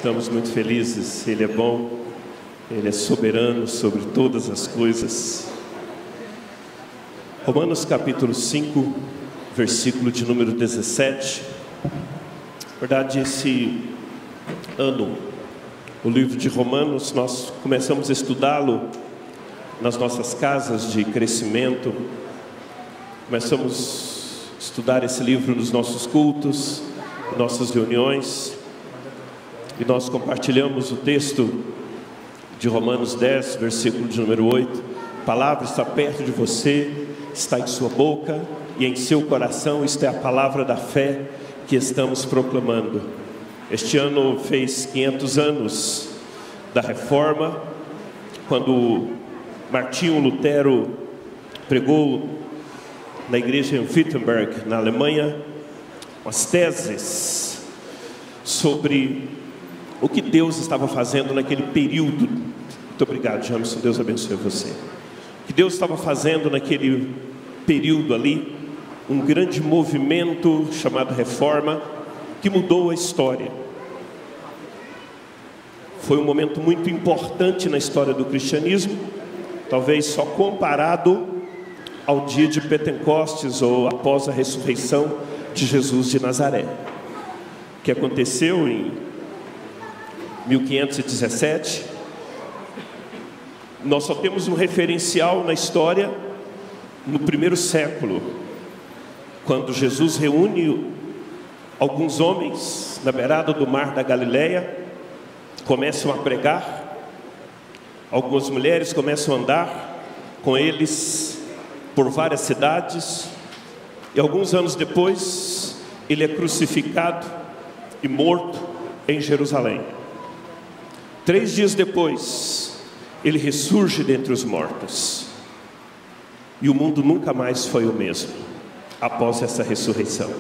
Estamos muito felizes, Ele é bom, Ele é soberano sobre todas as coisas. Romanos capítulo 5, versículo de número 17. Na verdade, esse ano, o livro de Romanos, nós começamos a estudá-lo nas nossas casas de crescimento. Começamos a estudar esse livro nos nossos cultos, nossas reuniões. E nós compartilhamos o texto de Romanos 10, versículo de número 8. A palavra está perto de você, está em sua boca e em seu coração. Esta é a palavra da fé que estamos proclamando. Este ano fez 500 anos da Reforma, quando Martinho Lutero pregou na igreja em Wittenberg, na Alemanha, umas teses sobre o que Deus estava fazendo naquele período. Muito obrigado, Jameson, Deus abençoe você. O que Deus estava fazendo naquele período ali, um grande movimento chamado Reforma, que mudou a história. Foi um momento muito importante na história do cristianismo, talvez só comparado ao dia de Pentecostes ou após a ressurreição de Jesus de Nazaré, que aconteceu em 1517. Nós só temos um referencial na história no primeiro século, quando Jesus reúne alguns homens na beirada do mar da Galileia, começam a pregar. Algumas mulheres começam a andar com eles por várias cidades, e alguns anos depois ele é crucificado e morto em Jerusalém. 3 dias depois, ele ressurge dentre os mortos. E o mundo nunca mais foi o mesmo após essa ressurreição.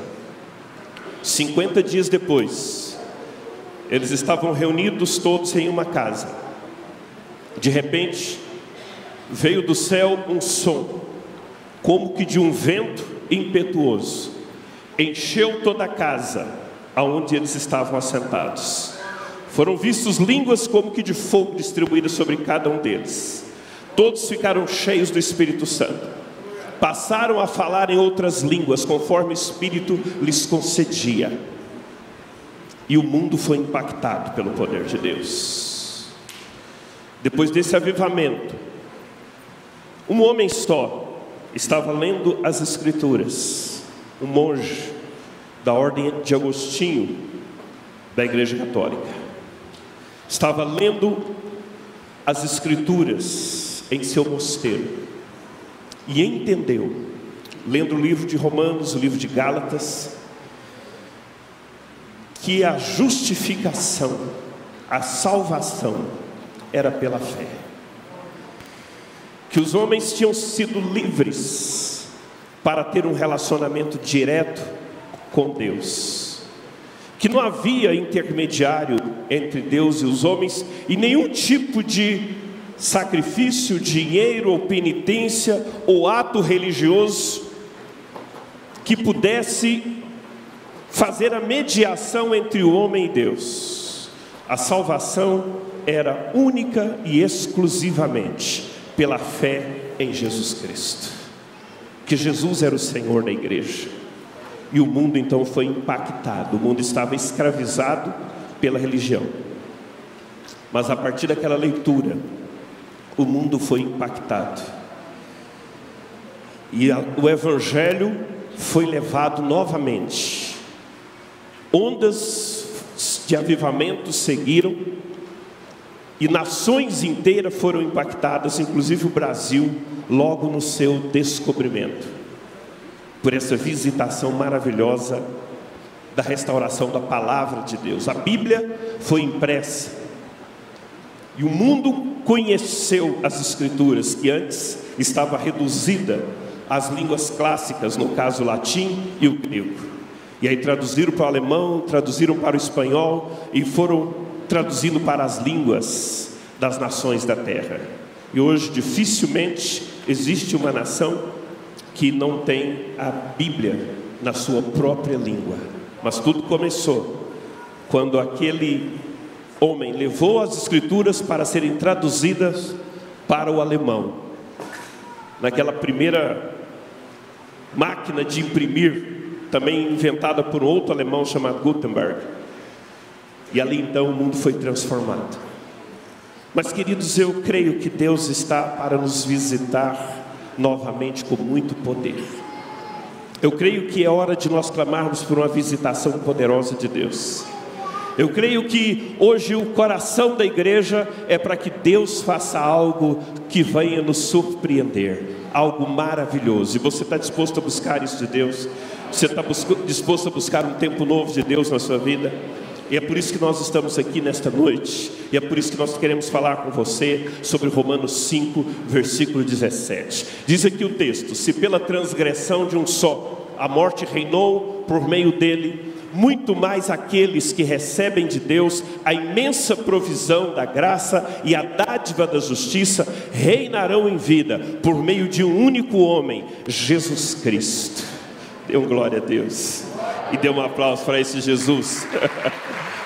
50 dias depois, eles estavam reunidos todos em uma casa. De repente, veio do céu um som, como que de um vento impetuoso. Encheu toda a casa aonde eles estavam assentados. Foram vistos línguas como que de fogo distribuídas sobre cada um deles. Todos ficaram cheios do Espírito Santo. Passaram a falar em outras línguas, conforme o Espírito lhes concedia. E o mundo foi impactado pelo poder de Deus. Depois desse avivamento, um homem só estava lendo as Escrituras. Um monge da ordem de Agostinho, da Igreja Católica. Estava lendo as Escrituras em seu mosteiro e entendeu, lendo o livro de Romanos, o livro de Gálatas, que a justificação, a salvação era pela fé, que os homens tinham sido livres para ter um relacionamento direto com Deus, que não havia intermediário entre Deus e os homens, e nenhum tipo de sacrifício, dinheiro ou penitência ou ato religioso que pudesse fazer a mediação entre o homem e Deus. A salvação era única e exclusivamente pela fé em Jesus Cristo, que Jesus era o Senhor da igreja. E o mundo então foi impactado. O mundo estava escravizado pela religião. Mas a partir daquela leitura, o mundo foi impactado. E o Evangelho foi levado novamente. Ondas de avivamento seguiram. E nações inteiras foram impactadas, inclusive o Brasil, logo no seu descobrimento, por essa visitação maravilhosa da restauração da palavra de Deus. A Bíblia foi impressa e o mundo conheceu as Escrituras, que antes estava reduzida às línguas clássicas, no caso o latim e o grego. E aí traduziram para o alemão, traduziram para o espanhol e foram traduzindo para as línguas das nações da terra. E hoje dificilmente existe uma nação que não tem a Bíblia na sua própria língua. Mas tudo começou quando aquele homem levou as escrituras para serem traduzidas para o alemão, naquela primeira máquina de imprimir, também inventada por um outro alemão chamado Gutenberg. E ali então o mundo foi transformado. Mas queridos, eu creio que Deus está para nos visitar novamente com muito poder. Eu creio que é hora de nós clamarmos por uma visitação poderosa de Deus. Eu creio que hoje o coração da igreja é para que Deus faça algo que venha nos surpreender, algo maravilhoso. E você está disposto a buscar isso de Deus? Você está disposto a buscar um tempo novo de Deus na sua vida? E é por isso que nós estamos aqui nesta noite, e é por isso que nós queremos falar com você sobre Romanos 5, versículo 17. Diz aqui o texto: se pela transgressão de um só a morte reinou por meio dele, muito mais aqueles que recebem de Deus a imensa provisão da graça e a dádiva da justiça reinarão em vida por meio de um único homem, Jesus Cristo. Dê um glória a Deus e dê um aplauso para esse Jesus.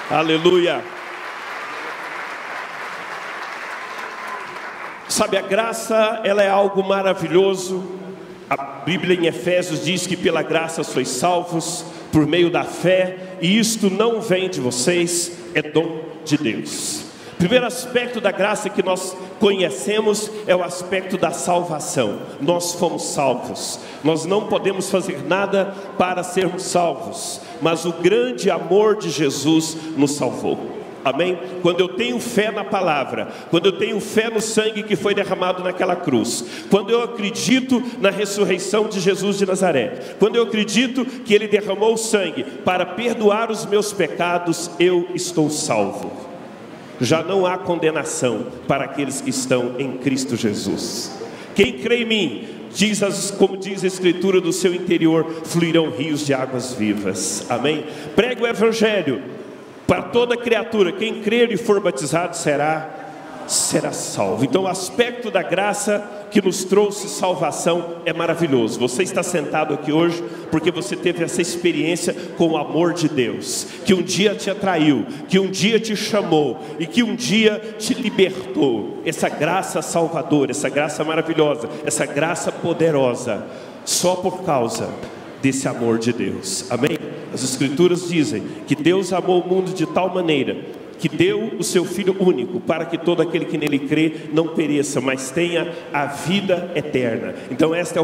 Aleluia. Sabe, a graça, ela é algo maravilhoso. A Bíblia em Efésios diz que pela graça sois salvos por meio da fé, e isto não vem de vocês, é dom de Deus. O primeiro aspecto da graça que nós conhecemos é o aspecto da salvação. Nós fomos salvos. Nós não podemos fazer nada para sermos salvos, mas o grande amor de Jesus nos salvou. Amém? Quando eu tenho fé na palavra, quando eu tenho fé no sangue que foi derramado naquela cruz, quando eu acredito na ressurreição de Jesus de Nazaré, quando eu acredito que Ele derramou o sangue para perdoar os meus pecados, eu estou salvo. Já não há condenação para aqueles que estão em Cristo Jesus. Quem crê em mim, como diz a Escritura, do seu interior fluirão rios de águas vivas. Amém? Pregue o Evangelho para toda criatura. Quem crer e for batizado será salvo. Então o aspecto da graça que nos trouxe salvação é maravilhoso. Você está sentado aqui hoje porque você teve essa experiência com o amor de Deus, que um dia te atraiu, que um dia te chamou e que um dia te libertou. Essa graça salvadora, essa graça maravilhosa, essa graça poderosa, só por causa desse amor de Deus. Amém? As Escrituras dizem que Deus amou o mundo de tal maneira que deu o seu Filho único, para que todo aquele que nele crê não pereça, mas tenha a vida eterna. Então este é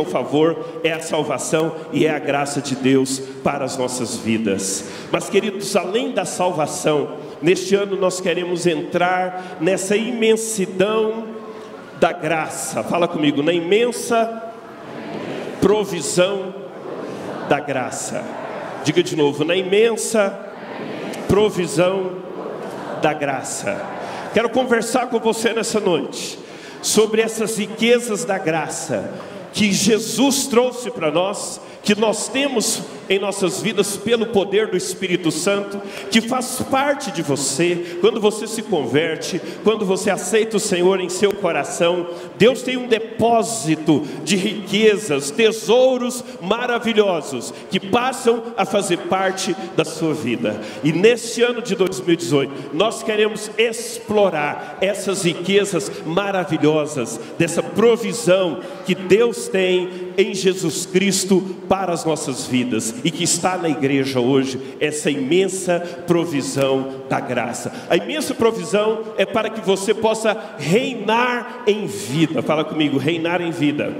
o favor, é a salvação e é a graça de Deus para as nossas vidas. Mas queridos, além da salvação, neste ano nós queremos entrar nessa imensidão da graça. Fala comigo, na imensa provisão da graça. Diga de novo, na imensa provisão da graça. Quero conversar com você nessa noite sobre essas riquezas da graça que Jesus trouxe para nós, que nós temos em nossas vidas pelo poder do Espírito Santo, que faz parte de você. Quando você se converte, quando você aceita o Senhor em seu coração, Deus tem um depósito de riquezas, tesouros maravilhosos, que passam a fazer parte da sua vida. E neste ano de 2018, nós queremos explorar essas riquezas maravilhosas, dessa provisão que Deus tem em Jesus Cristo para as nossas vidas, e que está na igreja hoje, essa imensa provisão da graça. A imensa provisão é para que você possa reinar em vida. Fala comigo, reinar em vida.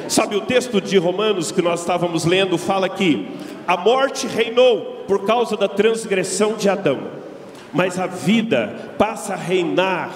Sabe, o texto de Romanos que nós estávamos lendo fala que a morte reinou por causa da transgressão de Adão, mas a vida passa a reinar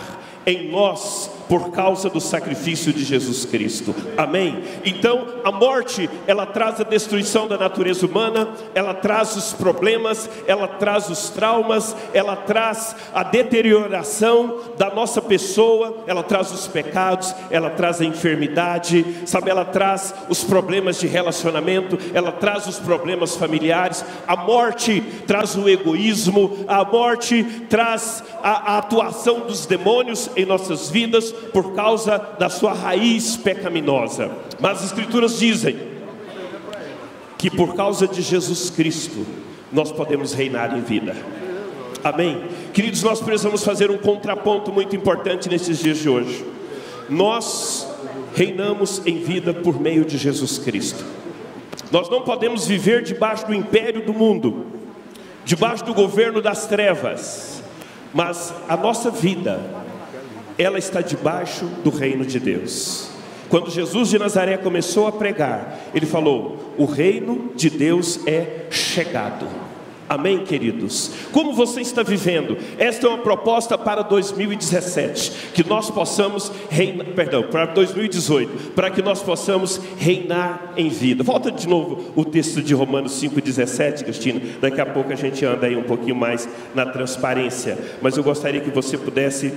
em nós por causa do sacrifício de Jesus Cristo. Amém? Então a morte, ela traz a destruição da natureza humana, ela traz os problemas, ela traz os traumas, ela traz a deterioração da nossa pessoa, ela traz os pecados, ela traz a enfermidade, sabe, ela traz os problemas de relacionamento, ela traz os problemas familiares. A morte traz o egoísmo, a morte traz a atuação dos demônios em nossas vidas, por causa da sua raiz pecaminosa. Mas as Escrituras dizem que por causa de Jesus Cristo nós podemos reinar em vida. Amém? Queridos, nós precisamos fazer um contraponto muito importante nesses dias de hoje. Nós reinamos em vida por meio de Jesus Cristo. Nós não podemos viver debaixo do império do mundo, debaixo do governo das trevas, mas a nossa vida, ela está debaixo do reino de Deus. Quando Jesus de Nazaré começou a pregar, ele falou: o reino de Deus é chegado. Amém, queridos? Como você está vivendo? Esta é uma proposta para 2017, que nós possamos reinar, para 2018, para que nós possamos reinar em vida. Volta de novo o texto de Romanos 5,17, Cristina. Daqui a pouco a gente anda aí um pouquinho mais na transparência, mas eu gostaria que você pudesse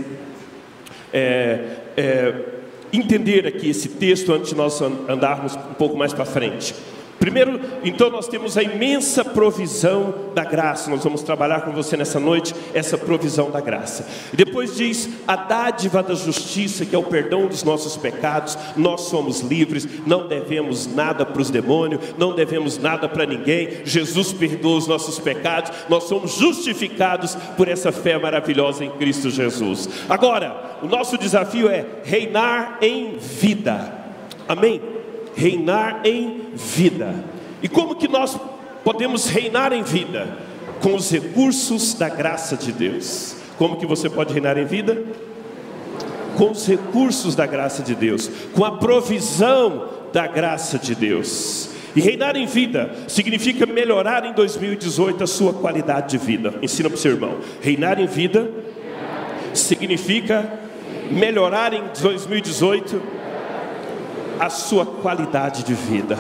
entender aqui esse texto antes de nós andarmos um pouco mais para frente. Primeiro, então, nós temos a imensa provisão da graça. Nós vamos trabalhar com você nessa noite essa provisão da graça. E depois diz a dádiva da justiça, que é o perdão dos nossos pecados. Nós somos livres, não devemos nada para os demônios, não devemos nada para ninguém. Jesus perdoa os nossos pecados, nós somos justificados por essa fé maravilhosa em Cristo Jesus. Agora, o nosso desafio é reinar em vida. Amém? Reinar em vida. E como que nós podemos reinar em vida? Com os recursos da graça de Deus. Como que você pode reinar em vida? Com os recursos da graça de Deus, com a provisão da graça de Deus. E reinar em vida significa melhorar em 2018 a sua qualidade de vida. Ensina para o seu irmão. Reinar em vida significa melhorar em 2018 a sua qualidade de vida.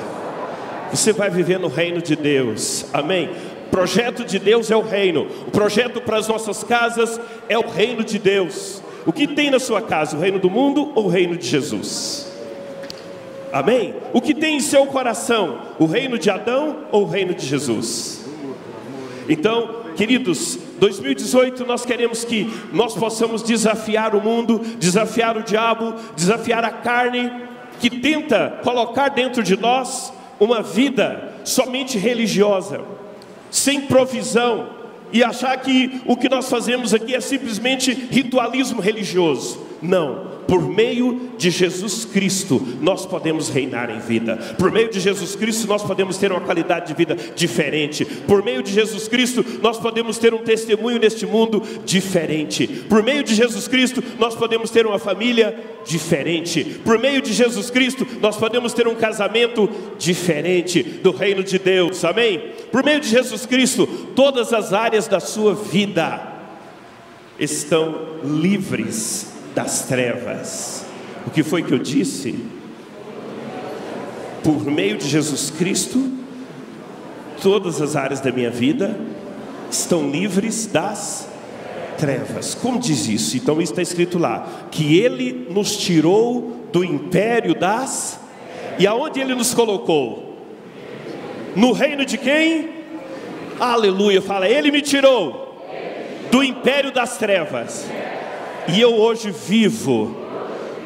Você vai viver no reino de Deus. Amém? O projeto de Deus é o reino. O projeto para as nossas casas é o reino de Deus. O que tem na sua casa? O reino do mundo ou o reino de Jesus? Amém? O que tem em seu coração? O reino de Adão ou o reino de Jesus? Então, queridos, 2018 nós queremos que nós possamos desafiar o mundo, desafiar o diabo, desafiar a carne, que tenta colocar dentro de nós uma vida somente religiosa, sem provisão, e achar que o que nós fazemos aqui é simplesmente ritualismo religioso. Não, por meio de Jesus Cristo nós podemos reinar em vida. Por meio de Jesus Cristo nós podemos ter uma qualidade de vida diferente. Por meio de Jesus Cristo nós podemos ter um testemunho neste mundo diferente. Por meio de Jesus Cristo nós podemos ter uma família diferente. Por meio de Jesus Cristo nós podemos ter um casamento diferente do reino de Deus. Amém? Por meio de Jesus Cristo todas as áreas da sua vida estão livres das trevas. O que foi que eu disse? Por meio de Jesus Cristo, todas as áreas da minha vida estão livres das trevas. Como diz isso? Então está escrito lá, que Ele nos tirou do império das... E aonde Ele nos colocou? No reino de quem? Aleluia, fala, Ele me tirou do império das trevas. E eu hoje vivo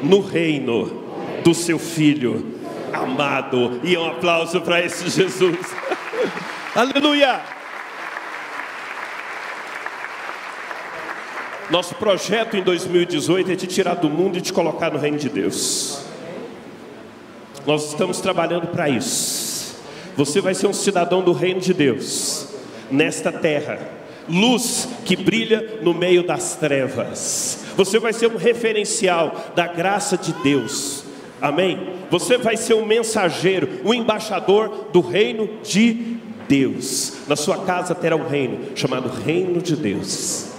no reino do seu Filho amado. E um aplauso para esse Jesus. Aleluia! Nosso projeto em 2018 é te tirar do mundo e te colocar no reino de Deus. Nós estamos trabalhando para isso. Você vai ser um cidadão do reino de Deus nesta terra, luz que brilha no meio das trevas. Você vai ser um referencial da graça de Deus. Amém? Você vai ser um mensageiro, um embaixador do reino de Deus. Na sua casa terá um reino chamado Reino de Deus.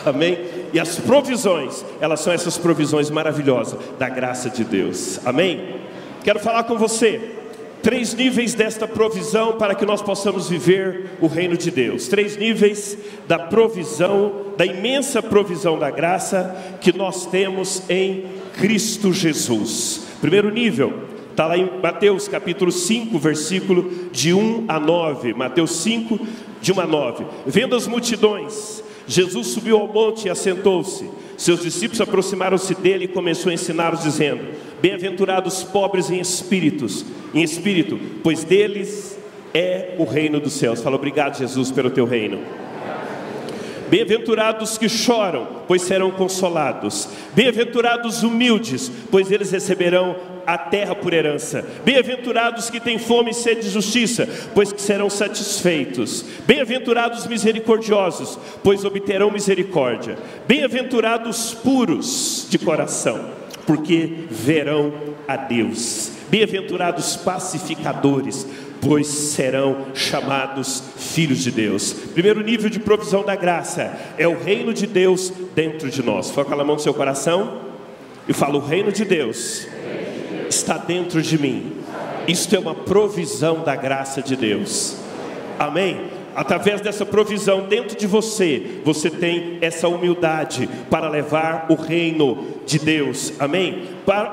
Amém? E as provisões, elas são essas provisões maravilhosas da graça de Deus. Amém? Quero falar com você 3 níveis desta provisão para que nós possamos viver o reino de Deus. 3 níveis da provisão, da imensa provisão da graça que nós temos em Cristo Jesus. Primeiro nível, está lá em Mateus capítulo 5, versículo de 1 a 9. Mateus 5, de 1 a 9. Vendo as multidões, Jesus subiu ao monte e assentou-se. Seus discípulos aproximaram-se dele e começou a ensiná-los, dizendo: bem-aventurados pobres em espírito, pois deles é o reino dos céus. Fala, obrigado, Jesus, pelo teu reino. Bem-aventurados que choram, pois serão consolados. Bem-aventurados humildes, pois eles receberão a terra por herança. Bem-aventurados que têm fome e sede de justiça, pois que serão satisfeitos. Bem-aventurados misericordiosos, pois obterão misericórdia. Bem-aventurados puros de coração, porque verão a Deus. Bem-aventurados pacificadores, pois serão chamados filhos de Deus. Primeiro nível de provisão da graça é o reino de Deus dentro de nós. Foca a mão no seu coração e fala: o reino de Deus está dentro de mim. Isto é uma provisão da graça de Deus. Amém? Através dessa provisão dentro de você, você tem essa humildade para levar o reino de Deus. Amém?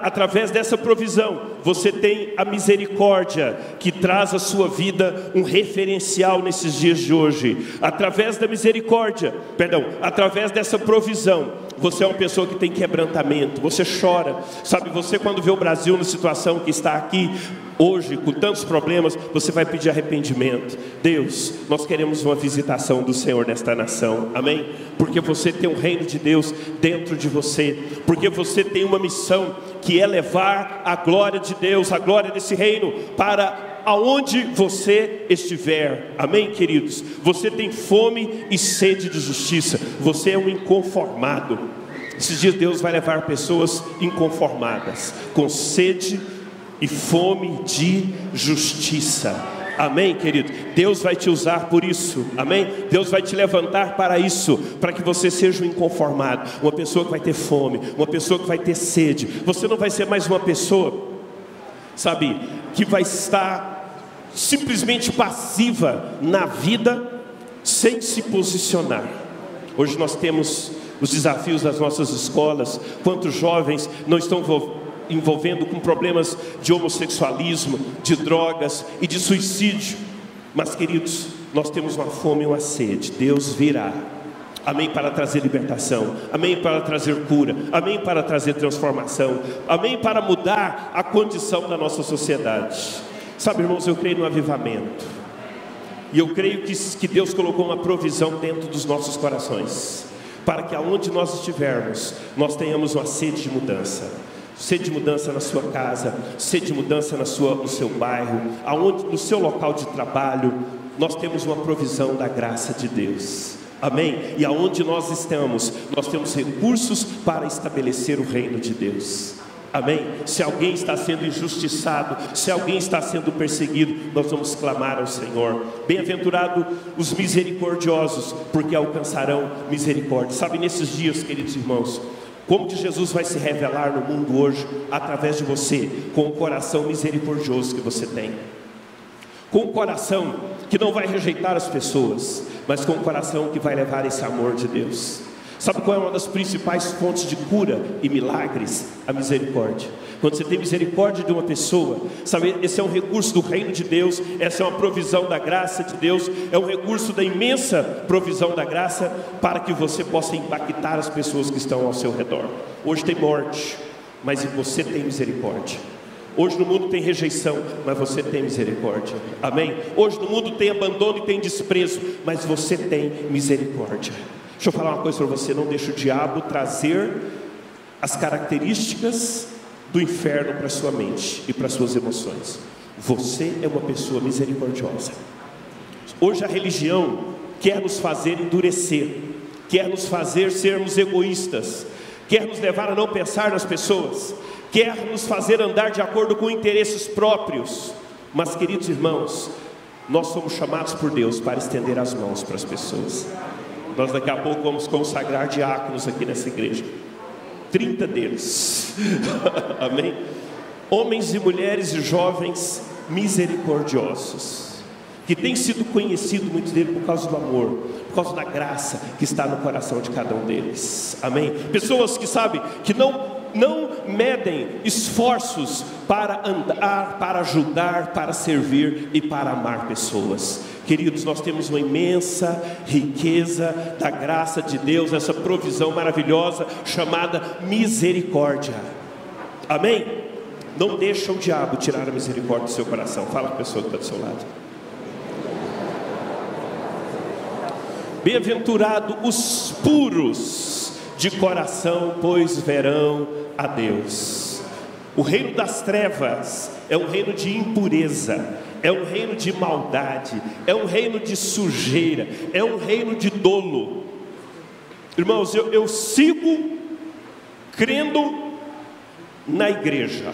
Através dessa provisão, você tem a misericórdia que traz à sua vida um referencial nesses dias de hoje. Através da misericórdia, através dessa provisão, você é uma pessoa que tem quebrantamento, você chora. Sabe, você quando vê o Brasil na situação que está aqui hoje, com tantos problemas, você vai pedir arrependimento. Deus, nós queremos uma visitação do Senhor nesta nação, amém? Porque você tem o reino de Deus dentro de você, porque você tem uma missão que é levar a glória de Deus, a glória desse reino para aonde você estiver, amém, queridos? Você tem fome e sede de justiça, você é um inconformado. Esses dias Deus vai levar pessoas inconformadas, com sede e fome de justiça. Amém, querido? Deus vai te usar por isso, amém? Deus vai te levantar para isso, para que você seja um inconformado, uma pessoa que vai ter fome, uma pessoa que vai ter sede. Você não vai ser mais uma pessoa, sabe, que vai estar simplesmente passiva na vida, sem se posicionar. Hoje nós temos os desafios das nossas escolas. Quantos jovens não estão envolvendo com problemas de homossexualismo, de drogas e de suicídio. Mas, queridos, nós temos uma fome e uma sede. Deus virá, amém, para trazer libertação, amém, para trazer cura, amém, para trazer transformação, amém, para mudar a condição da nossa sociedade. Sabe, irmãos, eu creio no avivamento, e eu creio que Deus colocou uma provisão dentro dos nossos corações, para que aonde nós estivermos, nós tenhamos uma sede de mudança. Sede de mudança na sua casa, sede de mudança no seu bairro, no seu local de trabalho. Nós temos uma provisão da graça de Deus, amém? E aonde nós estamos, nós temos recursos para estabelecer o reino de Deus, amém? Se alguém está sendo injustiçado, se alguém está sendo perseguido, nós vamos clamar ao Senhor. Bem-aventurado os misericordiosos, porque alcançarão misericórdia. Sabe, nesses dias, queridos irmãos, como que Jesus vai se revelar no mundo hoje, através de você, com o coração misericordioso que você tem, com o coração que não vai rejeitar as pessoas, mas com o coração que vai levar esse amor de Deus. Sabe qual é uma das principais fontes de cura e milagres? A misericórdia. Quando você tem misericórdia de uma pessoa, sabe, esse é um recurso do reino de Deus, essa é uma provisão da graça de Deus, é um recurso da imensa provisão da graça, para que você possa impactar as pessoas que estão ao seu redor. Hoje tem morte, mas você tem misericórdia. Hoje no mundo tem rejeição, mas você tem misericórdia, amém? Hoje no mundo tem abandono e tem desprezo, mas você tem misericórdia. Deixa eu falar uma coisa para você: não deixe o diabo trazer as características do inferno para sua mente e para suas emoções. Você é uma pessoa misericordiosa. Hoje a religião quer nos fazer endurecer, quer nos fazer sermos egoístas, quer nos levar a não pensar nas pessoas, quer nos fazer andar de acordo com interesses próprios. Mas, queridos irmãos, nós somos chamados por Deus para estender as mãos para as pessoas. Nós daqui a pouco vamos consagrar diáconos aqui nessa igreja, 30 deles, amém? Homens e mulheres e jovens misericordiosos, que têm sido conhecidos, muitos deles, por causa do amor, por causa da graça que está no coração de cada um deles, amém? Pessoas que sabem, que não medem esforços para andar, para ajudar, para servir e para amar pessoas. Queridos, nós temos uma imensa riqueza da graça de Deus, essa provisão maravilhosa chamada misericórdia, amém? Não deixa o diabo tirar a misericórdia do seu coração. Fala com a pessoa que está do seu lado. Bem-aventurado os puros de coração, pois verão a Deus. O reino das trevas é um reino de impureza, é um reino de maldade, é um reino de sujeira, é um reino de dolo. Irmãos, eu sigo crendo na igreja,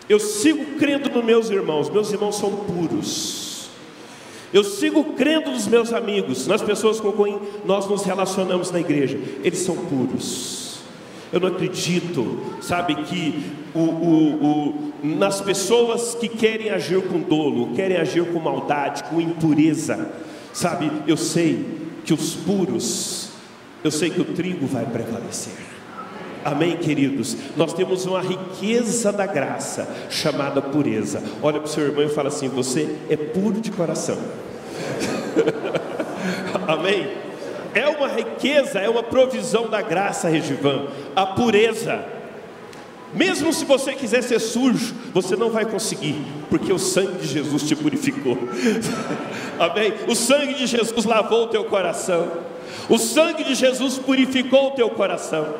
eu sigo crendo nos meus irmãos são puros. Eu sigo crendo nos meus amigos, nas pessoas com quem nós nos relacionamos na igreja, eles são puros. Eu não acredito, sabe, que nas pessoas que querem agir com dolo, querem agir com maldade, com impureza, sabe, eu sei que os puros, eu sei que o trigo vai prevalecer. Amém, queridos? Nós temos uma riqueza da graça chamada pureza. Olha para o seu irmão e fala assim: você é puro de coração. Amém? É uma riqueza, é uma provisão da graça, Regivan, a pureza. Mesmo se você quiser ser sujo, você não vai conseguir, porque o sangue de Jesus te purificou. Amém? O sangue de Jesus lavou o teu coração, o sangue de Jesus purificou o teu coração.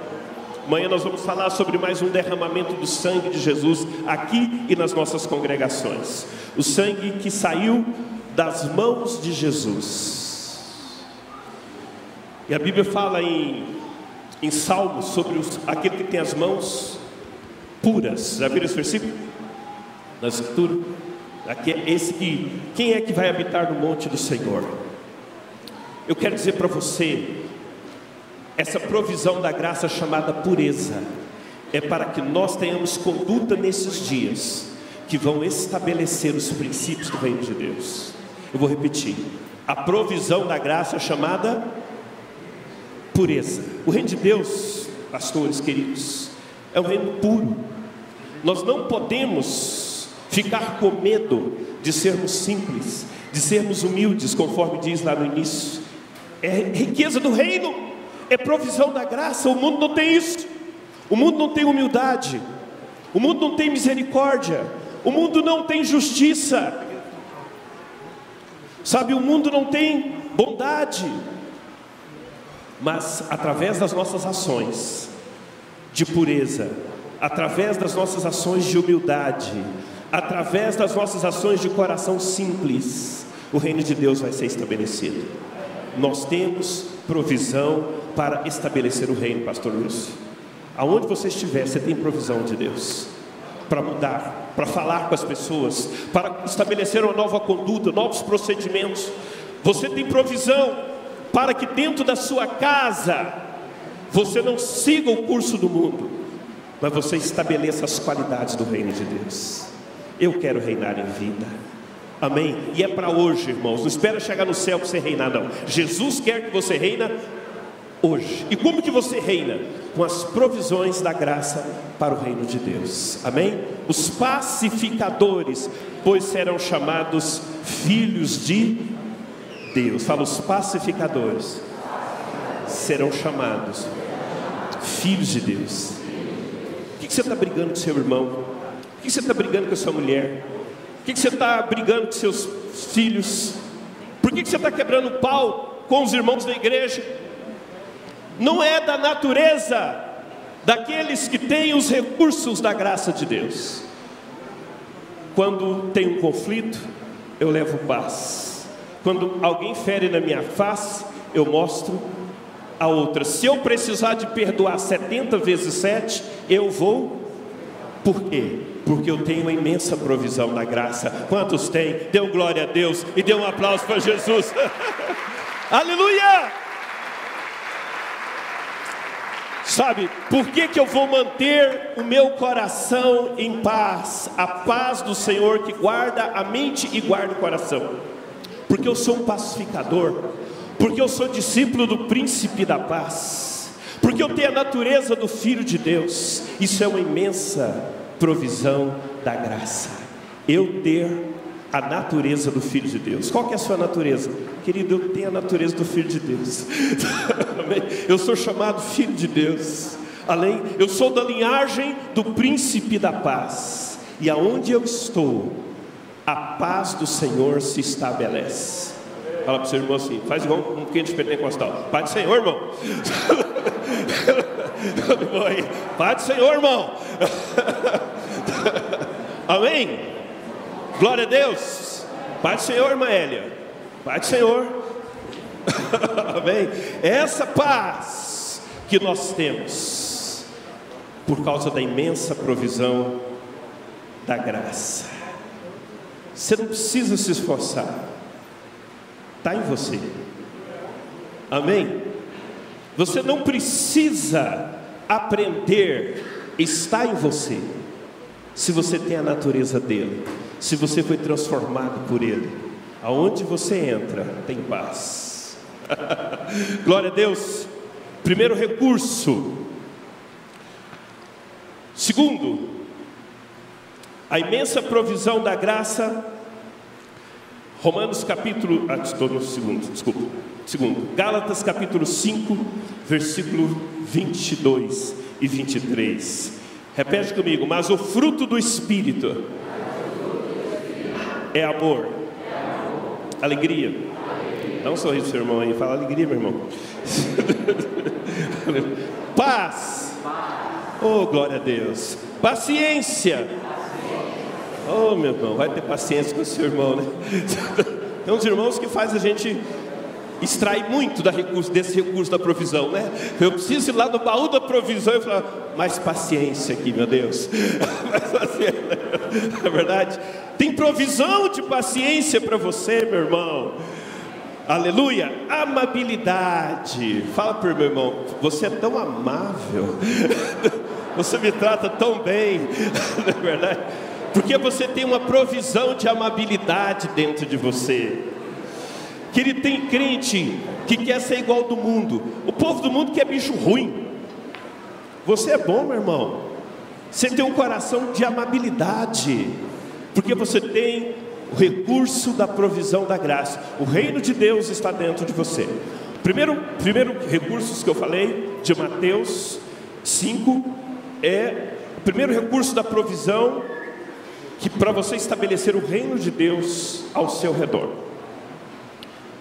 Amanhã nós vamos falar sobre mais um derramamento do sangue de Jesus aqui e nas nossas congregações. O sangue que saiu das mãos de Jesus. E a Bíblia fala em Salmos sobre aquele que tem as mãos puras. Já viram esse versículo? Na escritura. Aqui é esse que, quem é que vai habitar no monte do Senhor? Eu quero dizer para você, essa provisão da graça chamada pureza é para que nós tenhamos conduta nesses dias que vão estabelecer os princípios do reino de Deus. Eu vou repetir: a provisão da graça chamada pureza. O reino de Deus, pastores queridos, é um reino puro. Nós não podemos ficar com medo de sermos simples, de sermos humildes, conforme diz lá no início. É riqueza do reino, é provisão da graça. O mundo não tem isso. O mundo não tem humildade, o mundo não tem misericórdia, o mundo não tem justiça, sabe, o mundo não tem bondade. Mas através das nossas ações de pureza, através das nossas ações de humildade, através das nossas ações de coração simples, o reino de Deus vai ser estabelecido. Nós temos provisão para estabelecer o reino, pastor Lúcio. Aonde você estiver, você tem provisão de Deus para mudar, para falar com as pessoas, para estabelecer uma nova conduta, novos procedimentos. Você tem provisão para que dentro da sua casa você não siga o curso do mundo, mas você estabeleça as qualidades do reino de Deus. Eu quero reinar em vida. Amém? E é para hoje, irmãos. Não espera chegar no céu para você reinar, não. Jesus quer que você reina hoje. E como que você reina? Com as provisões da graça para o reino de Deus. Amém? Os pacificadores, pois serão chamados filhos de Deus. Fala, os pacificadores serão chamados filhos de Deus. Por que você está brigando com seu irmão? Por que você está brigando com a sua mulher? Por que você está brigando com seus filhos? Por que você está quebrando pau com os irmãos da igreja? Não é da natureza daqueles que têm os recursos da graça de Deus. Quando tem um conflito, eu levo paz. Quando alguém fere na minha face, eu mostro a outra. Se eu precisar de perdoar 70 vezes 7, eu vou. Por quê? Porque eu tenho uma imensa provisão da graça. Quantos têm? Dê glória a Deus e dê um aplauso para Jesus. Aleluia! Sabe, por que eu vou manter o meu coração em paz? A paz do Senhor que guarda a mente e guarda o coração. Porque eu sou um pacificador. Porque eu sou discípulo do príncipe da paz. Porque eu tenho a natureza do Filho de Deus. Isso é uma imensa provisão da graça. Eu ter a natureza do Filho de Deus. Qual que é a sua natureza? Querido, eu tenho a natureza do Filho de Deus. Eu sou chamado Filho de Deus. Além, eu sou da linhagem do príncipe da paz. E aonde eu estou, a paz do Senhor se estabelece. Fala para o seu irmão assim, faz igual um crente pentecostal. Pai do Senhor, irmão. Pai do Senhor, irmão. Amém? Glória a Deus. Pai do Senhor, irmã Hélia. Pai do Senhor. Amém? É essa paz que nós temos por causa da imensa provisão da graça. Você não precisa se esforçar, está em você. Amém? Você não precisa aprender, está em você. Se você tem a natureza dele, se você foi transformado por ele, aonde você entra, tem paz. Glória a Deus. Primeiro recurso. Segundo, a imensa provisão da graça. Romanos capítulo, estou no segundo, desculpa. Segundo, Gálatas capítulo 5, versículo 22 e 23. Repete comigo. Mas o fruto do Espírito é amor, alegria. Dá um sorriso pro seu irmão aí, fala alegria, meu irmão. Paz. Oh, glória a Deus. Paciência. Oh, meu irmão, vai ter paciência com o seu irmão, né? Tem uns irmãos que faz a gente extrair muito desse recurso da provisão, né? Eu preciso ir lá no baú da provisão e falar, mais paciência aqui, meu Deus. Mais paciência. Não é verdade? Tem provisão de paciência para você, meu irmão. Aleluia. Amabilidade. Fala para o meu irmão, você é tão amável. Você me trata tão bem. Não é verdade? Porque você tem uma provisão de amabilidade dentro de você. Que ele tem crente que quer ser igual do mundo. O povo do mundo quer bicho ruim. Você é bom, meu irmão. Você tem um coração de amabilidade. Porque você tem o recurso da provisão da graça. O reino de Deus está dentro de você. Primeiro recurso que eu falei, de Mateus 5, é o primeiro recurso da provisão, que para você estabelecer o reino de Deus ao seu redor.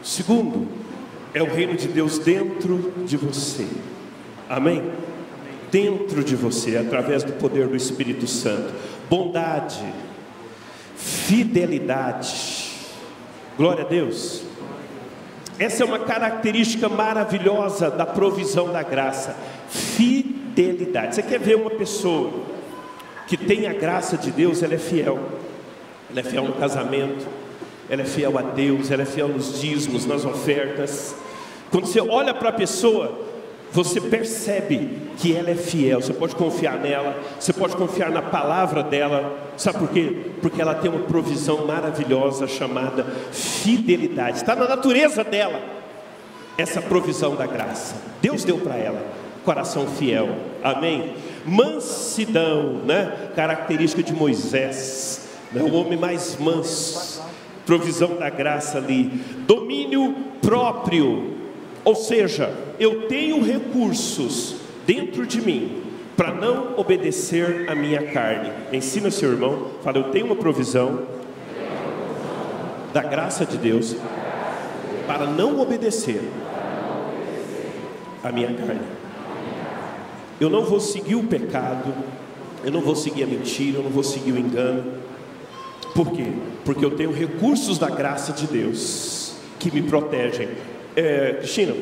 Segundo, é o reino de Deus dentro de você. Amém? Dentro de você, através do poder do Espírito Santo. Bondade, fidelidade. Glória a Deus. Essa é uma característica maravilhosa da provisão da graça. Fidelidade. Você quer ver uma pessoa que tem a graça de Deus? Ela é fiel. Ela é fiel no casamento, ela é fiel a Deus, ela é fiel nos dízimos, nas ofertas. Quando você olha para a pessoa, você percebe que ela é fiel. Você pode confiar nela, você pode confiar na palavra dela. Sabe por quê? Porque ela tem uma provisão maravilhosa chamada fidelidade. Está na natureza dela essa provisão da graça. Deus deu para ela coração fiel. Amém? Mansidão, né? Característica de Moisés, né? O homem mais manso. Provisão da graça ali. Domínio próprio, ou seja, eu tenho recursos dentro de mim para não obedecer a minha carne. Ensina seu irmão, fala, eu tenho uma provisão da graça de Deus para não obedecer a minha carne. Eu não vou seguir o pecado, eu não vou seguir a mentira, eu não vou seguir o engano. Por quê? Porque eu tenho recursos da graça de Deus que me protegem. Cristina,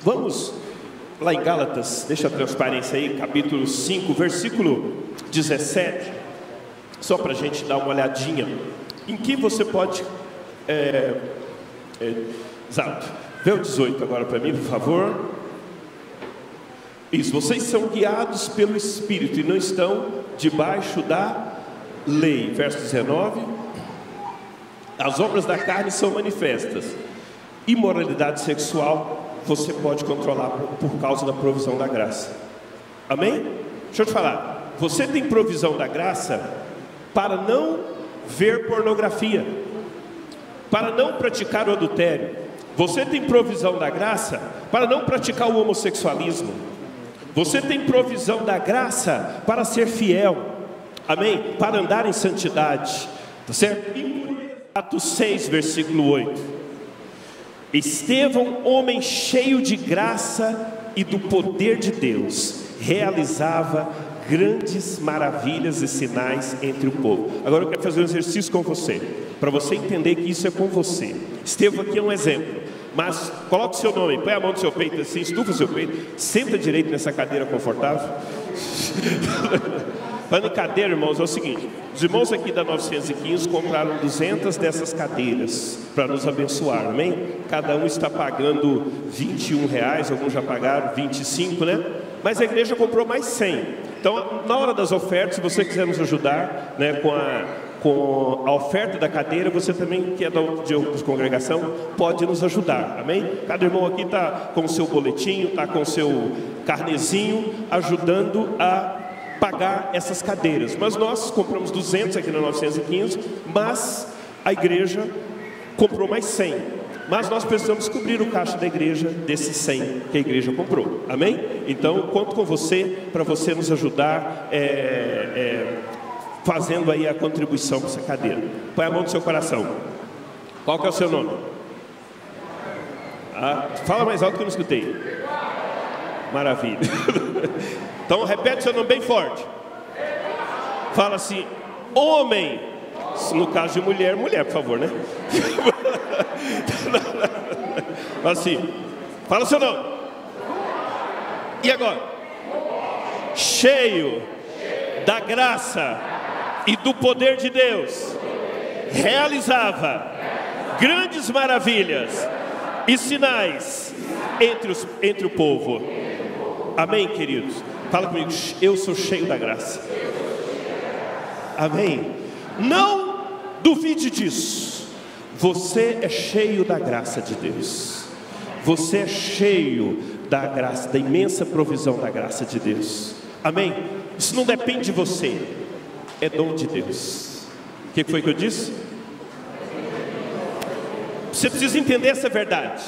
vamos lá em Gálatas, deixa a transparência aí, capítulo 5, versículo 17, só para a gente dar uma olhadinha, em que você pode, exato, vê o 18 agora para mim, por favor. Isso, vocês são guiados pelo Espírito e não estão debaixo da lei. Verso 19, as obras da carne são manifestas. Imoralidade sexual você pode controlar por causa da provisão da graça. Amém? Deixa eu te falar, você tem provisão da graça para não ver pornografia, para não praticar o adultério. Você tem provisão da graça para não praticar o homossexualismo. Você tem provisão da graça para ser fiel. Amém? Para andar em santidade. Tá certo? Atos 6, versículo 8. Estevão, homem cheio de graça e do poder de Deus, realizava grandes maravilhas e sinais entre o povo. Agora eu quero fazer um exercício com você, para você entender que isso é com você. Estevão aqui é um exemplo, mas coloque o seu nome, põe a mão no seu peito assim, estufa o seu peito, senta direito nessa cadeira confortável. Falando em cadeira, irmãos, é o seguinte: os irmãos aqui da 915 compraram 200 dessas cadeiras para nos abençoar, amém? Cada um está pagando R$21, alguns já pagaram 25, né? Mas a igreja comprou mais 100. Então, na hora das ofertas, se você quiser nos ajudar, né, com a oferta da cadeira, você também, que é de outra congregação, pode nos ajudar, amém? Cada irmão aqui está com o seu boletinho, está com o seu carnezinho, ajudando a pagar essas cadeiras. Mas nós compramos 200 aqui na 915, mas a igreja comprou mais 100. Mas nós precisamos cobrir o caixa da igreja desses 100 que a igreja comprou, amém? Então eu conto com você, para você nos ajudar fazendo aí a contribuição para essa cadeira. Põe a mão no seu coração. Qual que é o seu nome? Fala mais alto que eu não escutei. Maravilha. Então repete seu nome bem forte. Fala assim: homem. No caso de mulher, mulher, por favor, né? Assim, fala o seu nome. E agora? Cheio da graça e do poder de Deus, realizava grandes maravilhas e sinais entre o povo. Amém, queridos? Fala comigo: eu sou cheio da graça. Amém? Não duvide disso. Você é cheio da graça de Deus. Você é cheio da graça, da imensa provisão da graça de Deus. Amém? Isso não depende de você, é dom de Deus. O que foi que eu disse? Você precisa entender essa verdade.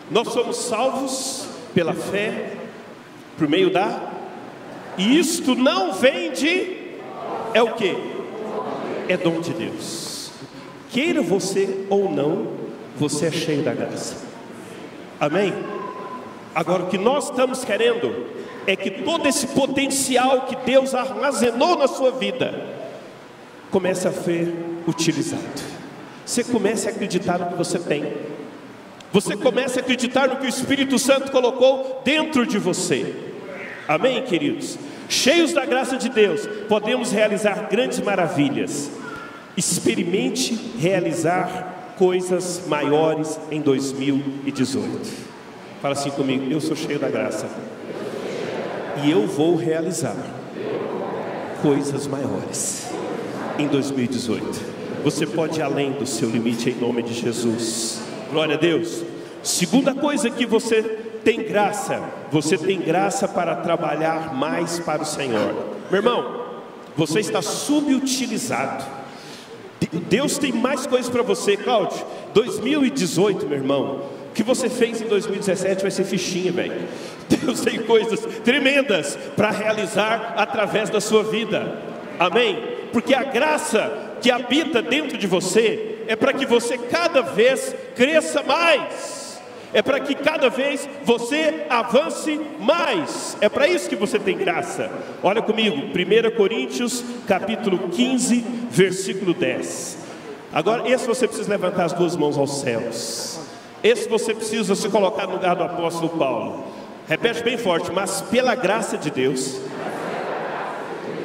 Nós somos salvos pela fé, por meio e isto não vem é o que? É dom de Deus. Queira você ou não, você é cheio da graça. Amém? Agora o que nós estamos querendo é que todo esse potencial que Deus armazenou na sua vida comece a ser utilizado. Você comece a acreditar no que você tem. Você comece a acreditar no que o Espírito Santo colocou dentro de você. Amém, queridos? Cheios da graça de Deus, podemos realizar grandes maravilhas. Experimente realizar coisas maiores em 2018. Fala assim comigo: eu sou cheio da graça e eu vou realizar coisas maiores em 2018. Você pode ir além do seu limite em nome de Jesus. Glória a Deus. Segunda coisa que você tem graça. Você tem graça para trabalhar mais para o Senhor. Meu irmão, você está subutilizado. Deus tem mais coisas para você, Cláudio. 2018, meu irmão, o que você fez em 2017 vai ser fichinha, velho. Deus tem coisas tremendas para realizar através da sua vida. Amém? Porque a graça que habita dentro de você é para que você cada vez cresça mais. É para que cada vez você avance mais. É para isso que você tem graça. Olha comigo, 1 Coríntios capítulo 15, versículo 10. Agora, esse você precisa levantar as duas mãos aos céus. Esse você precisa se colocar no lugar do apóstolo Paulo. Repete bem forte: mas pela graça de Deus,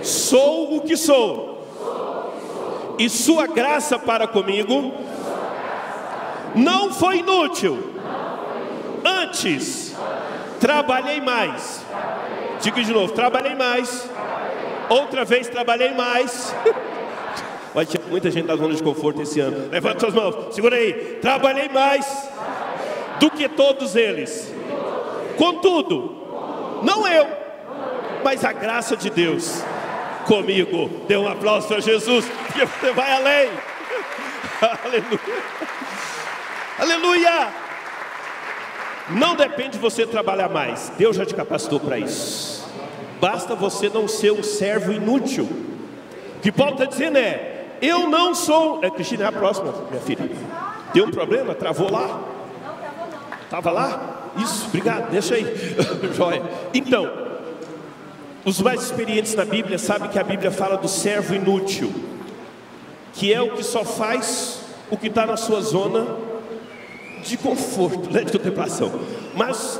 sou o que sou. E sua graça para comigo não foi inútil. Antes, trabalhei mais. Diga de novo: trabalhei mais. Outra vez, trabalhei mais. Olha, tinha muita gente da zona de conforto esse ano. Levanta suas mãos, segura aí. Trabalhei mais do que todos eles. Contudo, não eu, mas a graça de Deus comigo. Dê um aplauso para Jesus, porque você vai além. Aleluia. Aleluia. Não depende de você trabalhar mais. Deus já te capacitou para isso. Basta você não ser um servo inútil. O que Paulo está dizendo eu não sou... Cristina, é a próxima, minha filha. Deu um problema? Travou lá? Estava lá? Isso, obrigado, deixa aí. Joia. Então, os mais experientes na Bíblia sabem que a Bíblia fala do servo inútil, que é o que só faz o que está na sua zona de conforto, né, de contemplação. Mas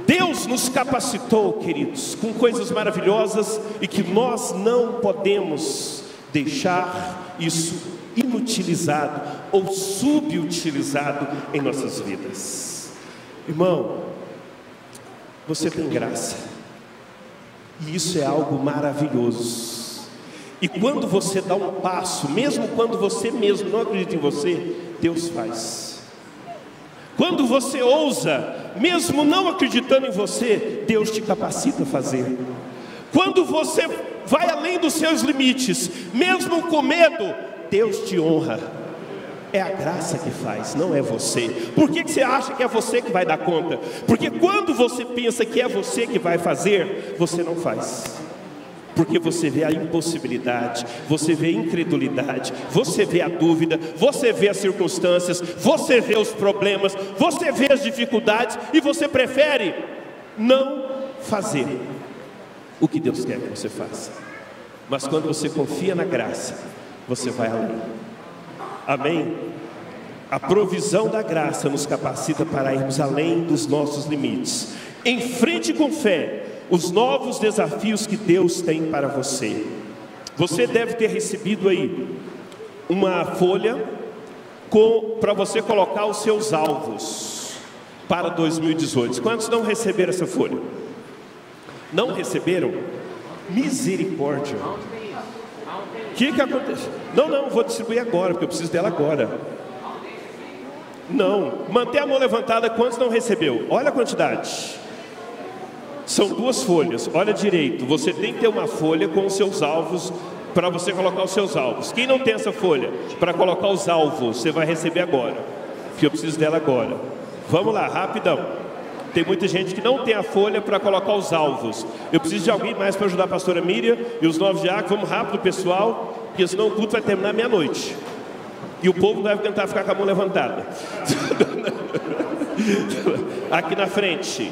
Deus nos capacitou, queridos, com coisas maravilhosas, e que nós não podemos deixar isso inutilizado ou subutilizado em nossas vidas. Irmão, você tem graça, e isso é algo maravilhoso. E quando você dá um passo, mesmo quando você mesmo não acredita em você, Deus faz. Quando você ousa, mesmo não acreditando em você, Deus te capacita a fazer. Quando você vai além dos seus limites, mesmo com medo, Deus te honra. É a graça que faz, não é você. Por que você acha que é você que vai dar conta? Porque quando você pensa que é você que vai fazer, você não faz. Porque você vê a impossibilidade, você vê a incredulidade, você vê a dúvida, você vê as circunstâncias, você vê os problemas, você vê as dificuldades, e você prefere não fazer o que Deus quer que você faça. Mas quando você confia na graça, você vai além. Amém? A provisão da graça nos capacita para irmos além dos nossos limites. Enfrente com fé os novos desafios que Deus tem para você. Você deve ter recebido aí uma folha para você colocar os seus alvos para 2018. Quantos não receberam essa folha? Não receberam? Misericórdia. O que aconteceu? Não, vou distribuir agora, porque eu preciso dela agora. Não, manter a mão levantada. Quantos não recebeu? Olha a quantidade. São 2 folhas, olha direito. Você tem que ter uma folha com os seus alvos, para você colocar os seus alvos. Quem não tem essa folha para colocar os alvos, você vai receber agora, porque eu preciso dela agora. Vamos lá, rapidão. Tem muita gente que não tem a folha para colocar os alvos. Eu preciso de alguém mais para ajudar a pastora Miriam e os 9 diáconos. Vamos rápido, pessoal, porque senão o culto vai terminar meia-noite e o povo vai tentar ficar com a mão levantada. Aqui na frente.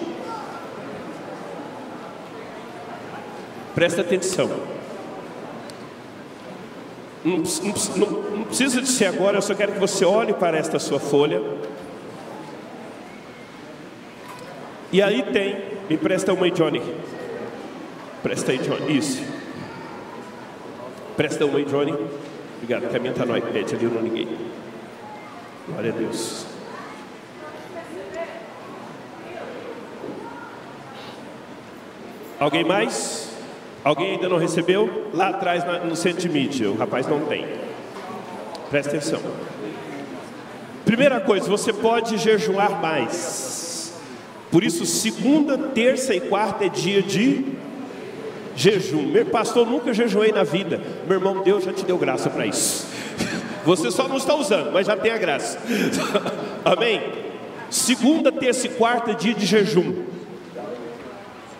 Presta atenção. Não precisa de ser agora, eu só quero que você olhe para esta sua folha. E aí tem, me presta uma aí, Johnny. Presta aí, Johnny, isso. Presta uma aí, Johnny. Obrigado, que a minha está no iPad ali, eu não liguei. Glória a Deus. Alguém mais? Alguém ainda não recebeu? Lá atrás no centro de mídia, o rapaz não tem. Presta atenção. Primeira coisa, você pode jejuar mais. Por isso, segunda, terça e quarta é dia de jejum. Meu pastor, nunca jejuei na vida. Meu irmão, Deus já te deu graça para isso. Você só não está usando, mas já tem a graça. Amém? Segunda, terça e quarta é dia de jejum.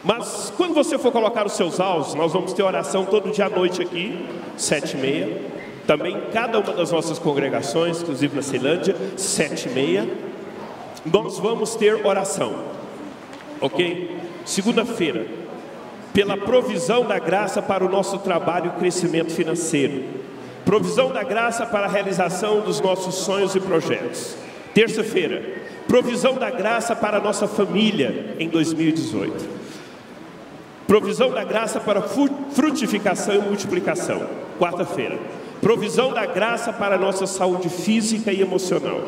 Mas quando você for colocar os seus alvos, nós vamos ter oração todo dia à noite aqui, 7h30. Também em cada uma das nossas congregações, inclusive na Ceilândia, 7h30. Nós vamos ter oração, ok? Segunda-feira, pela provisão da graça para o nosso trabalho e crescimento financeiro. Provisão da graça para a realização dos nossos sonhos e projetos. Terça-feira, provisão da graça para a nossa família em 2018. Provisão da graça para frutificação e multiplicação. Quarta-feira, provisão da graça para a nossa saúde física e emocional.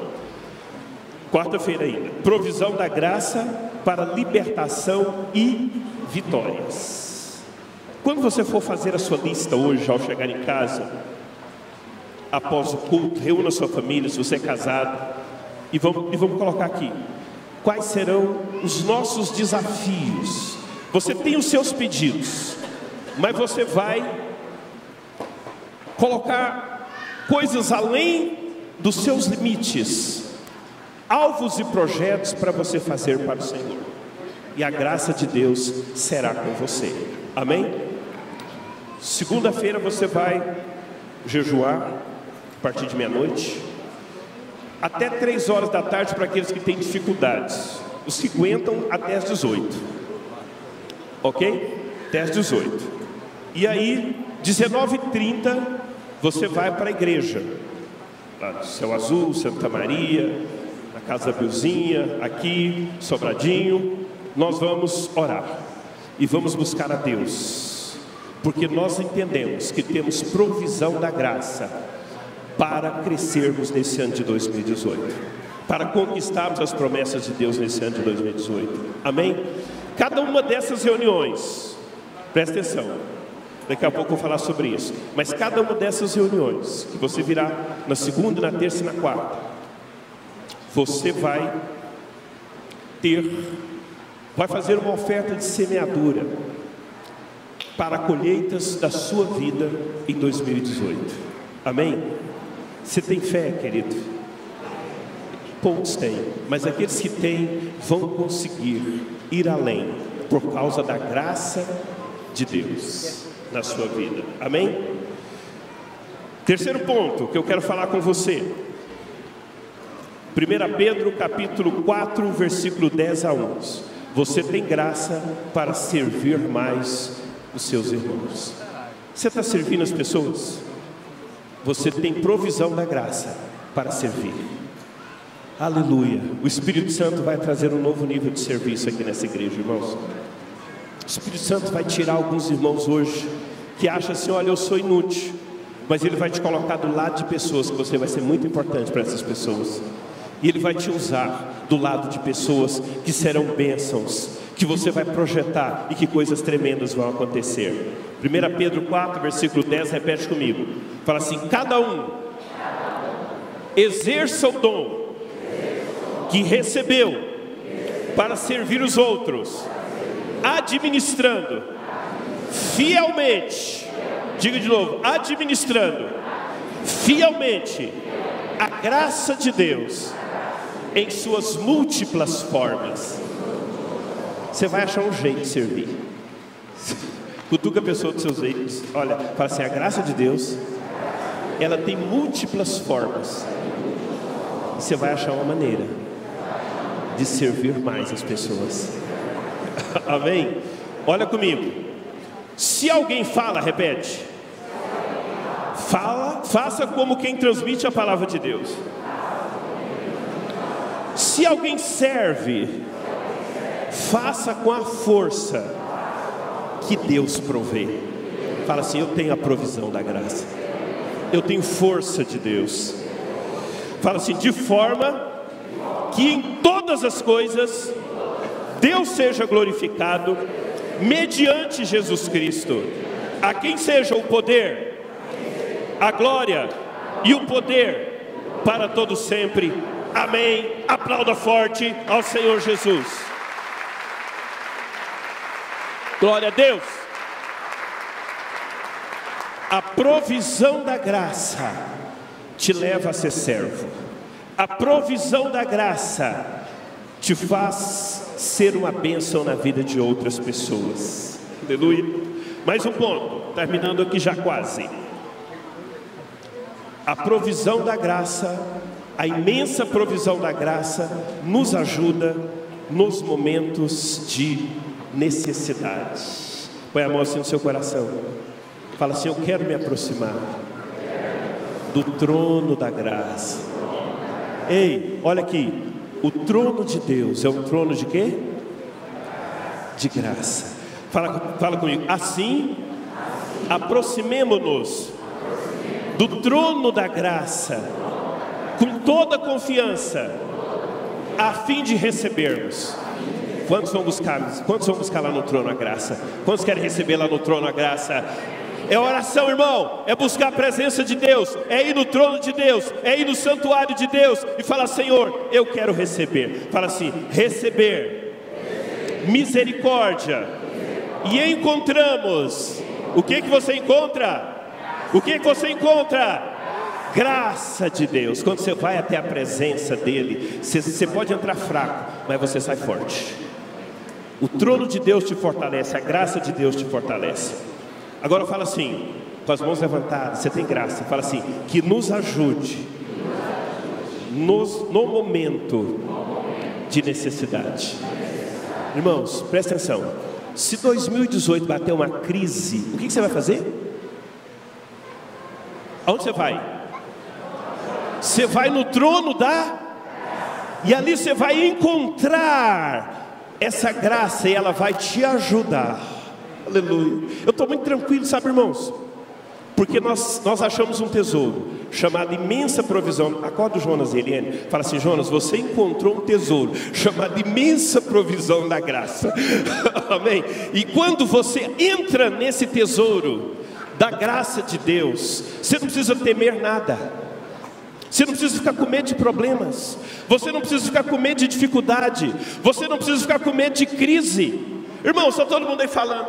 Quarta-feira ainda, provisão da graça para libertação e vitórias. Quando você for fazer a sua lista hoje, ao chegar em casa, após o culto, reúna a sua família, se você é casado, e vamos colocar aqui, quais serão os nossos desafios. Você tem os seus pedidos, mas você vai colocar coisas além dos seus limites, alvos e projetos para você fazer para o Senhor. E a graça de Deus será com você. Amém? Segunda-feira você vai jejuar a partir de meia-noite até 3 horas da tarde para aqueles que têm dificuldades. Os que aguentam até as 18. Ok? Até as 18. E aí, 19h30, você vai para a igreja. Lá do Céu Azul, Santa Maria, na Casa da Bilzinha, aqui, Sobradinho. Nós vamos orar. E vamos buscar a Deus. Porque nós entendemos que temos provisão da graça para crescermos nesse ano de 2018. Para conquistarmos as promessas de Deus nesse ano de 2018. Amém? Cada uma dessas reuniões, presta atenção, daqui a pouco eu vou falar sobre isso, mas cada uma dessas reuniões, que você virá na segunda, na terça e na quarta, você vai fazer uma oferta de semeadura para colheitas da sua vida em 2018. Amém? Você tem fé, querido? Poucos têm, mas aqueles que têm vão conseguir ir além por causa da graça de Deus na sua vida. Amém? Terceiro ponto que eu quero falar com você. 1 Pedro capítulo 4, versículo 10 a 11. Você tem graça para servir mais os seus irmãos. Você está servindo as pessoas? Você tem provisão da graça para servir. Aleluia. O Espírito Santo vai trazer um novo nível de serviço aqui nessa igreja, irmãos. O Espírito Santo vai tirar alguns irmãos hoje que acham assim, olha, eu sou inútil. Mas Ele vai te colocar do lado de pessoas que você vai ser muito importante para essas pessoas. E Ele vai te usar do lado de pessoas que serão bênçãos, que você vai projetar e que coisas tremendas vão acontecer. 1 Pedro 4, versículo 10, repete comigo. Fala assim, cada um exerça o dom que recebeu para servir os outros, administrando fielmente, diga de novo, administrando fielmente a graça de Deus em suas múltiplas formas. Você vai achar um jeito de servir. Cutuca a pessoa dos seus jeitos. Olha, fala assim, a graça de Deus, ela tem múltiplas formas. Você vai achar uma maneira de servir mais as pessoas. Amém? Olha comigo. Se alguém fala, repete. Fala, faça como quem transmite a palavra de Deus. Se alguém serve, faça com a força que Deus provê. Fala assim, eu tenho a provisão da graça. Eu tenho força de Deus. Fala assim, de forma que em todas as coisas Deus seja glorificado mediante Jesus Cristo, a quem seja o poder, a glória e o poder para todo sempre. Amém. Aplauda forte ao Senhor Jesus. Glória a Deus. A provisão da graça te leva a ser servo. A provisão da graça te faz ser uma bênção na vida de outras pessoas. Aleluia. Mais um ponto, terminando aqui já quase. A provisão da graça, a imensa provisão da graça, nos ajuda nos momentos de necessidade. Põe a mão assim no seu coração. Fala assim, eu quero me aproximar do trono da graça. Ei, olha aqui. O trono de Deus é um trono de quê? De graça. Fala comigo. Assim, aproximemo-nos do trono da graça com toda confiança, a fim de recebermos. Quantos vão buscar lá no trono a graça? Quantos querem receber lá no trono a graça? É oração, irmão, é buscar a presença de Deus, é ir no trono de Deus, é ir no santuário de Deus e falar, Senhor, eu quero receber. Fala assim, receber misericórdia. E encontramos, o que você encontra? O que você encontra? Graça de Deus. Quando você vai até a presença dele, você pode entrar fraco, mas você sai forte. O trono de Deus te fortalece, a graça de Deus te fortalece. Agora fala assim, com as mãos levantadas, você tem graça. Fala assim, que nos ajude no momento de necessidade. Irmãos, presta atenção. Se 2018 bater uma crise, o que você vai fazer? Aonde você vai? Você vai no trono e ali você vai encontrar essa graça e ela vai te ajudar. Aleluia. Eu estou muito tranquilo, sabe, irmãos? Porque nós achamos um tesouro chamado imensa provisão. Acorda o Jonas e Eliane. Fala assim: Jonas, você encontrou um tesouro chamado imensa provisão da graça. Amém? E quando você entra nesse tesouro da graça de Deus, você não precisa temer nada. Você não precisa ficar com medo de problemas. Você não precisa ficar com medo de dificuldade. Você não precisa ficar com medo de crise. Irmão, está todo mundo aí falando: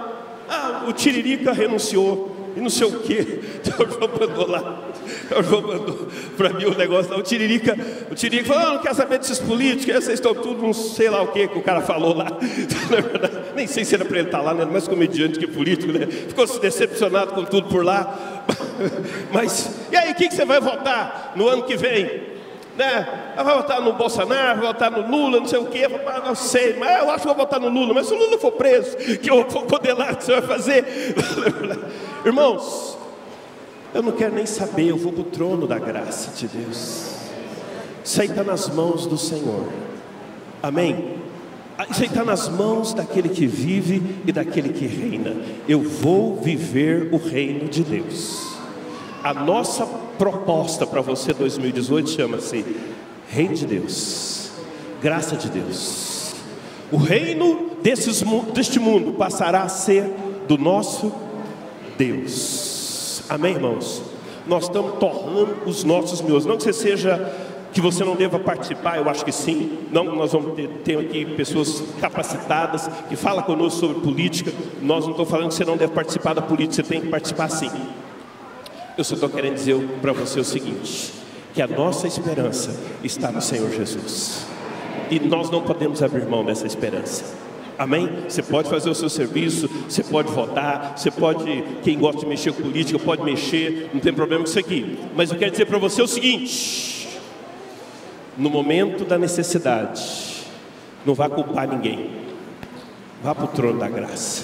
ah, o Tiririca renunciou e não sei o que. O João mandou lá. O João mandou para mim o negócio lá. O Tiririca falou: ah, não quer saber desses políticos, vocês estão tudo, não sei lá o que o cara falou lá. Nem sei se era para ele estar lá, né? Mais comediante que político, né? Ficou se decepcionado com tudo por lá. Mas, e aí, o que você vai votar no ano que vem? Né? Vai votar no Bolsonaro, vai votar no Lula, não sei o que. Não sei, mas eu acho que vou votar no Lula. Mas se o Lula for preso, que eu vou poder lá, o que você vai fazer? Irmãos, eu não quero nem saber, eu vou para o trono da graça de Deus. Isso aí está nas mãos do Senhor. Amém? Isso aí está nas mãos daquele que vive e daquele que reina. Eu vou viver o reino de Deus. A nossa proposta para você 2018 chama-se Reino de Deus, Graça de Deus. O reino deste mundo passará a ser do nosso Deus. Amém, irmãos? Nós estamos tornando os nossos meus. Não que você não deva participar, eu acho que sim. Não, nós vamos ter aqui pessoas capacitadas que falam conosco sobre política. Nós não estamos falando que você não deve participar da política, você tem que participar sim. Eu só estou querendo dizer para você o seguinte: que a nossa esperança está no Senhor Jesus. E nós não podemos abrir mão dessa esperança. Amém? Você pode fazer o seu serviço, você pode votar, você pode, quem gosta de mexer com política, pode mexer, não tem problema com isso aqui. Mas eu quero dizer para você o seguinte: no momento da necessidade, não vá culpar ninguém. Vá para o trono da graça.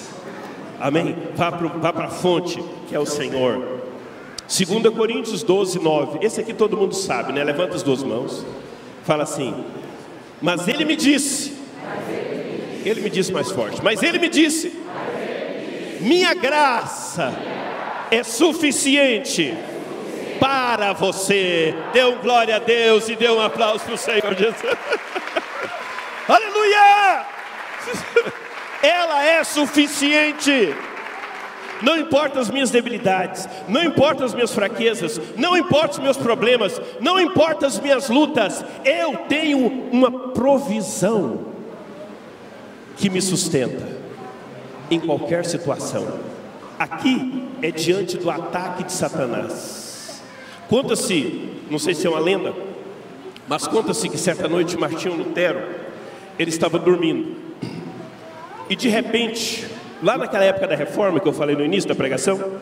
Amém? Vá para a fonte, que é o Senhor. 2 Coríntios 12, 9. Esse aqui todo mundo sabe, né? Levanta as duas mãos. Fala assim: mas ele me disse. Ele me disse mais forte. Mas ele me disse: minha graça é suficiente para você. Dê um glória a Deus e dê um aplauso para o Senhor Jesus. Aleluia! Ela é suficiente. Não importa as minhas debilidades, não importa as minhas fraquezas, não importa os meus problemas, não importa as minhas lutas, eu tenho uma provisão que me sustenta em qualquer situação. Aqui é diante do ataque de Satanás. Conta-se, não sei se é uma lenda, mas conta-se que certa noite Martinho Lutero, ele estava dormindo, e de repente, lá naquela época da reforma que eu falei no início da pregação,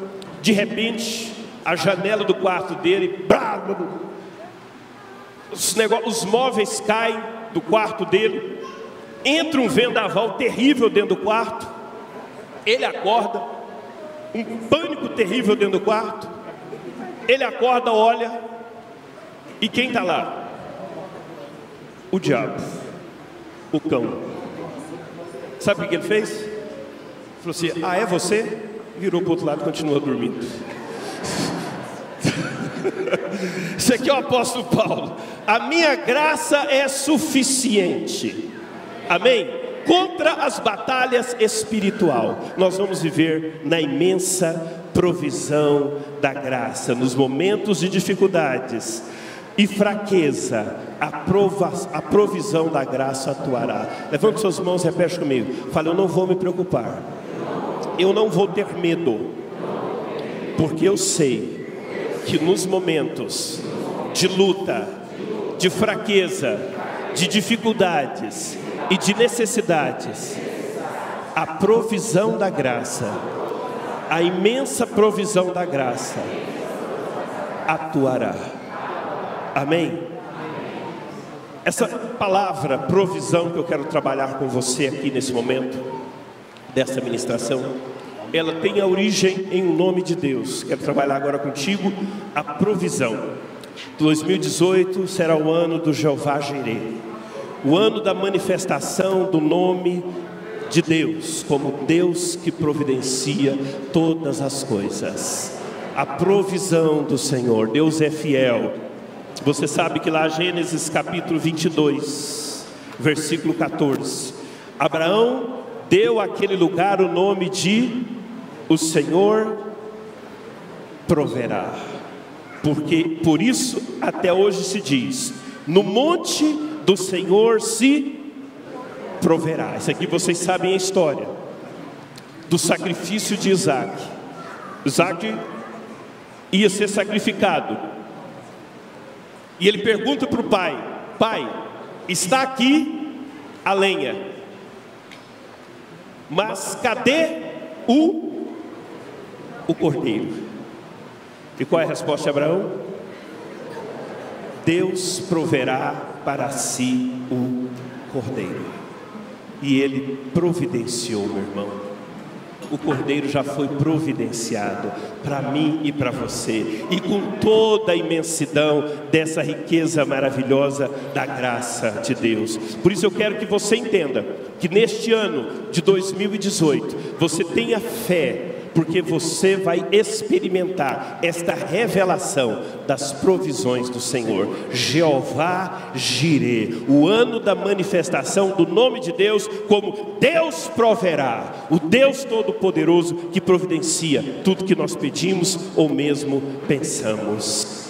de repente a janela do quarto dele, os móveis caem do quarto dele, entra um vendaval terrível dentro do quarto, ele acorda, um pânico terrível dentro do quarto, ele acorda, olha, e quem está lá? O diabo, o cão. Sabe o que ele fez? Falou assim: ah, é você? Virou para o outro lado e continua dormindo. Isso aqui é o apóstolo Paulo. A minha graça é suficiente. Amém? Contra as batalhas espiritual, nós vamos viver na imensa provisão da graça. Nos momentos de dificuldades e fraqueza, a provisão da graça atuará. Levante suas mãos e repete comigo. Fala: eu não vou me preocupar, eu não vou ter medo, porque eu sei que nos momentos de luta, de fraqueza, de dificuldades e de necessidades, a provisão da graça, a imensa provisão da graça atuará. Amém? Essa palavra provisão que eu quero trabalhar com você aqui nesse momento dessa ministração, ela tem a origem em um nome de Deus. Quero trabalhar agora contigo a provisão. 2018 será o ano do Jeová Jirê, o ano da manifestação do nome de Deus, como Deus que providencia todas as coisas. A provisão do Senhor, Deus é fiel. Você sabe que lá Gênesis capítulo 22, versículo 14, Abraão deu àquele lugar o nome de o Senhor proverá, porque por isso até hoje se diz: no monte do Senhor se proverá. Isso aqui vocês sabem a história do sacrifício de Isaac. Isaac ia ser sacrificado, e ele pergunta para o pai: pai, está aqui a lenha, mas cadê o cordeiro? E qual é a resposta de Abraão? Deus proverá para si o cordeiro. E ele providenciou, meu irmão. O cordeiro já foi providenciado para mim e para você, e com toda a imensidão dessa riqueza maravilhosa da graça de Deus. Por isso eu quero que você entenda que neste ano de 2018 você tenha fé, porque você vai experimentar esta revelação das provisões do Senhor. Jeová Jirê, o ano da manifestação do nome de Deus, como Deus proverá, o Deus Todo-Poderoso que providencia tudo que nós pedimos ou mesmo pensamos.